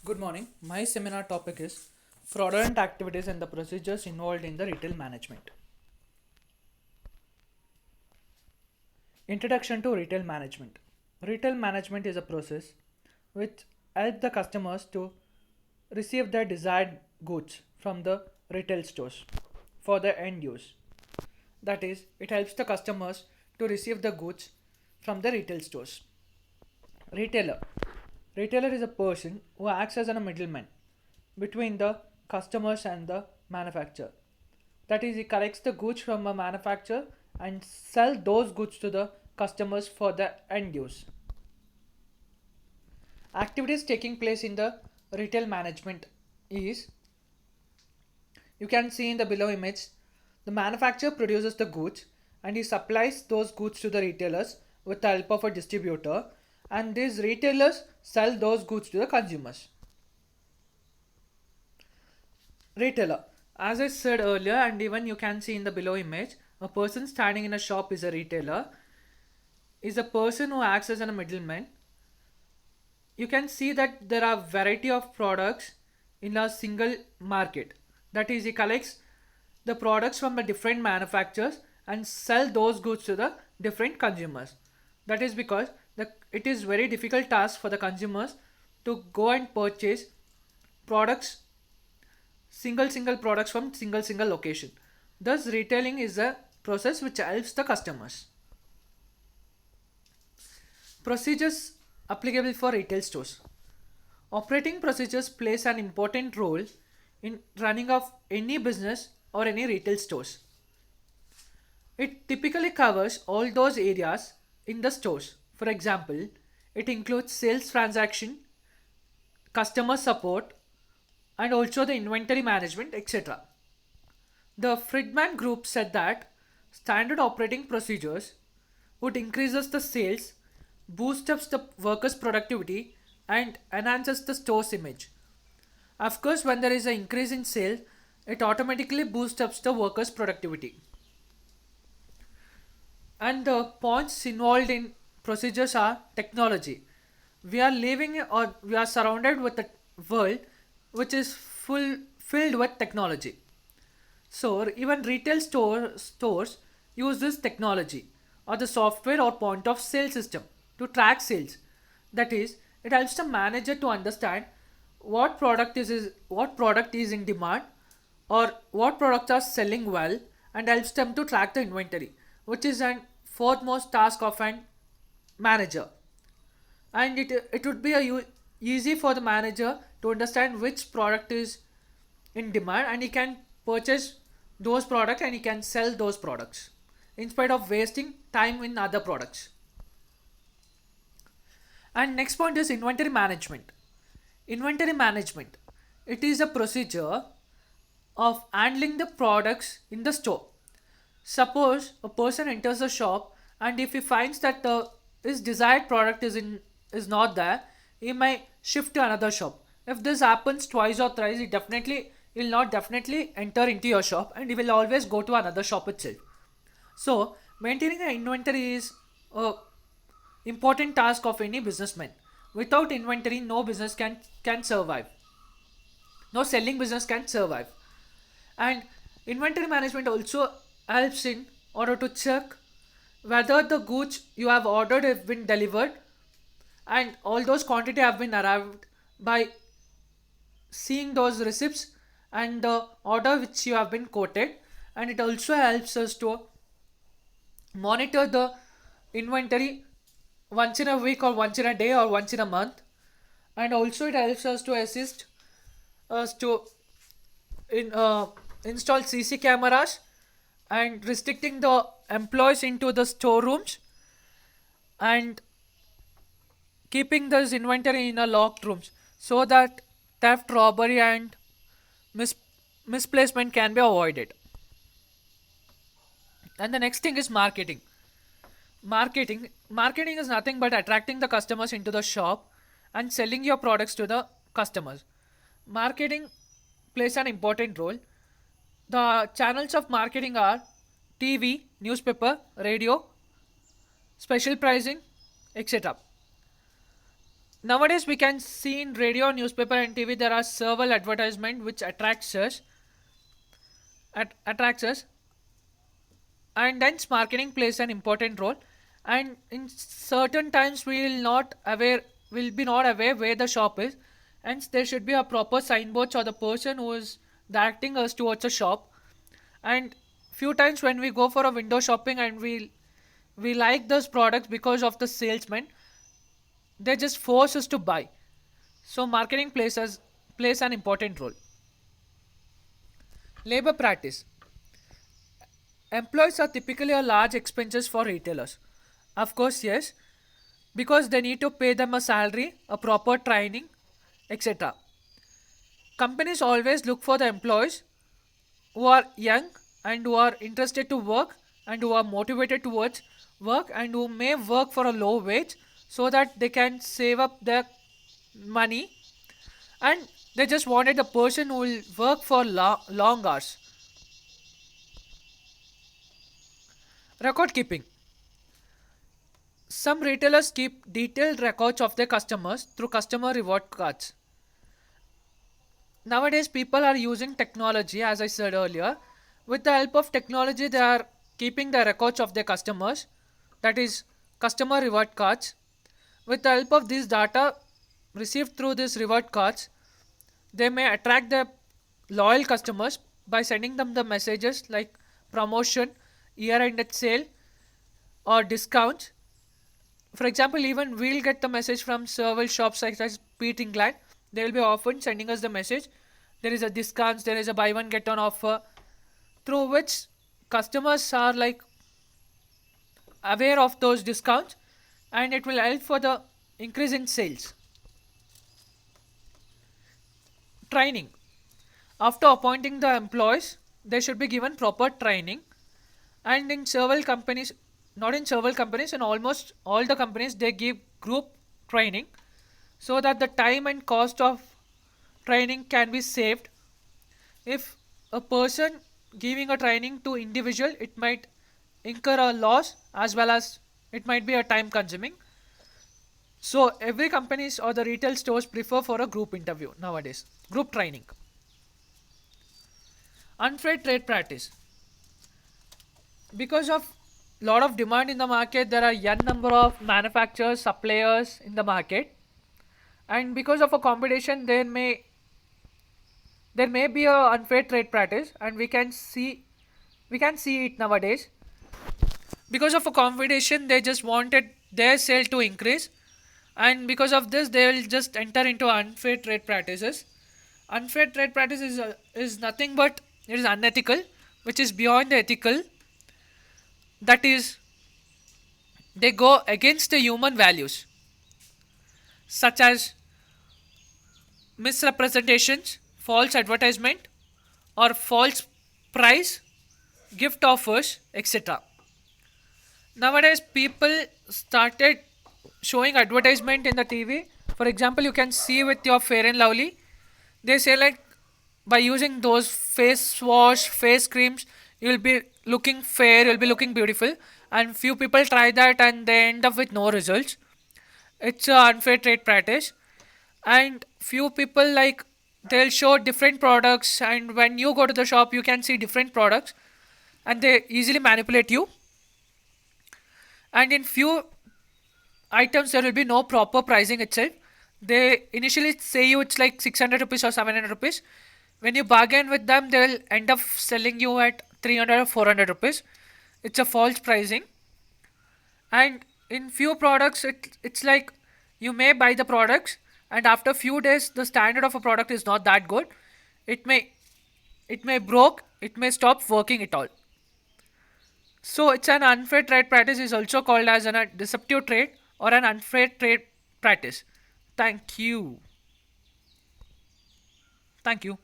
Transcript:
Good morning. My seminar topic is fraudulent activities and the procedures involved in the retail management. Introduction to retail management. Retail management is a process which helps the customers to receive their desired goods from the retail stores for the end use. That is, it helps the customers to receive the goods from the retail stores. Retailer. Retailer is a person who acts as a middleman between the customers and the manufacturer. That is, he collects the goods from a manufacturer and sell those goods to the customers for the end use. Activities taking place in the retail management is, you can see in the below image, the manufacturer produces the goods and he supplies those goods to the retailers with the help of a distributor, and these retailers sell those goods to the consumers. Retailer. As I said earlier, and even you can see in the below image, a person standing in a shop is a retailer, is a person who acts as a middleman. You can see that there are variety of products in a single market. That is, he collects the products from the different manufacturers and sell those goods to the different consumers. That is because it is very difficult task for the consumers to go and purchase products, single products from single location. Thus, retailing is a process which helps the customers. Procedures applicable for retail stores. Operating procedures plays an important role in running of any business or any retail stores. It typically covers all those areas in the stores. For example, it includes sales transaction, customer support, and also the inventory management, etc. The Friedman Group said that standard operating procedures would increases the sales, boosts up the workers' productivity, and enhances the store's image. Of course, when there is an increase in sales, it automatically boosts up the workers' productivity. And the points involved in procedures are technology. We are living or we are surrounded with a world which is filled with technology. So even stores use this technology or the software or point of sale system to track sales. That is, it helps the manager to understand what product is in demand or what products are selling well, and helps them to track the inventory, which is an foremost task of an manager. And it would be easy for the manager to understand which product is in demand, and he can purchase those products and he can sell those products in spite of wasting time in other products. And next point is inventory management. Inventory management, it is a procedure of handling the products in the store. Suppose a person enters a shop, and if he finds that his desired product is not there, he may shift to another shop. If this happens twice or thrice, he will not definitely enter into your shop, and he will always go to another shop itself. So maintaining an inventory is a important task of any businessman. Without inventory, no business can survive. No selling business can survive. And inventory management also helps in order to check whether the goods you have ordered have been delivered, and all those quantity have been arrived by seeing those receipts and the order which you have been quoted. And it also helps us to monitor the inventory once in a week or once in a day or once in a month. And also it helps us to assist us to install CC cameras and restricting the employees into the storerooms, and keeping this inventory in a locked rooms so that theft, robbery, and mis- misplacement can be avoided. And the next thing is marketing. Marketing is nothing but attracting the customers into the shop and selling your products to the customers. Marketing plays an important role. The channels of marketing are TV, newspaper, radio, special pricing, etc. Nowadays we can see in radio, newspaper and TV there are several advertisement which attracts us, and hence marketing plays an important role. And in certain times we will be not aware where the shop is, hence there should be a proper signboard or the person who is directing us towards a shop. And few times when we go for a window shopping and we like those products because of the salesman, they just force us to buy. So marketing plays an important role. Labor practice. Employees are typically a large expenses for retailers. Of course, yes, because they need to pay them a salary, a proper training, etc. Companies always look for the employees who are young and who are interested to work and who are motivated towards work and who may work for a low wage so that they can save up their money, and they just wanted a person who will work for long hours. Record keeping. Some retailers keep detailed records of their customers through customer reward cards. Nowadays, people are using technology, as I said earlier. With the help of technology, they are keeping the records of their customers, that is, customer reward cards. With the help of this data received through these reward cards, they may attract the loyal customers by sending them the messages like promotion, year ended sale, or discounts. For example, even we'll get the message from several shops such as Pete England. They will be often sending us the message. There is a discounts, there is a buy one get one offer, through which customers are like aware of those discounts, and it will help for the increase in sales. Training. After appointing the employees, they should be given proper training. And in several companies, not in several companies, in almost all the companies, they give group training so that the time and cost of training can be saved. If a person giving a training to individual, it might incur a loss as well as it might be a time consuming. So every companies or the retail stores prefer for a group interview nowadays, group training. Unfair trade practice. Because of lot of demand in the market, there are n number of manufacturers, suppliers in the market, and because of a competition, there may be a unfair trade practice, and we can see it nowadays. Because of a competition, they just wanted their sale to increase, and because of this, they will just enter into unfair trade practices. Unfair trade practice is nothing but it is unethical, which is beyond the ethical. That is, they go against the human values, such as misrepresentations, false advertisement, or false price, gift offers, etc. Nowadays, people started showing advertisement in the TV. For example, you can see with your Fair and Lovely, they say like by using those face wash, face creams, you'll be looking fair, you'll be looking beautiful. And few people try that and they end up with no results. It's a unfair trade practice. And few people like they'll show different products, and when you go to the shop, you can see different products, and they easily manipulate you. And in few items, there will be no proper pricing itself. They initially say you it's like 600 rupees or 700 rupees. When you bargain with them, they will end up selling you at 300 or 400 rupees. It's a false pricing. And in few products, it's like you may buy the products, and after few days, the standard of a product is not that good. It may it may broke, it may stop working at all. So it's an unfair trade practice is also called as a deceptive trade or an unfair trade practice. Thank you. Thank you.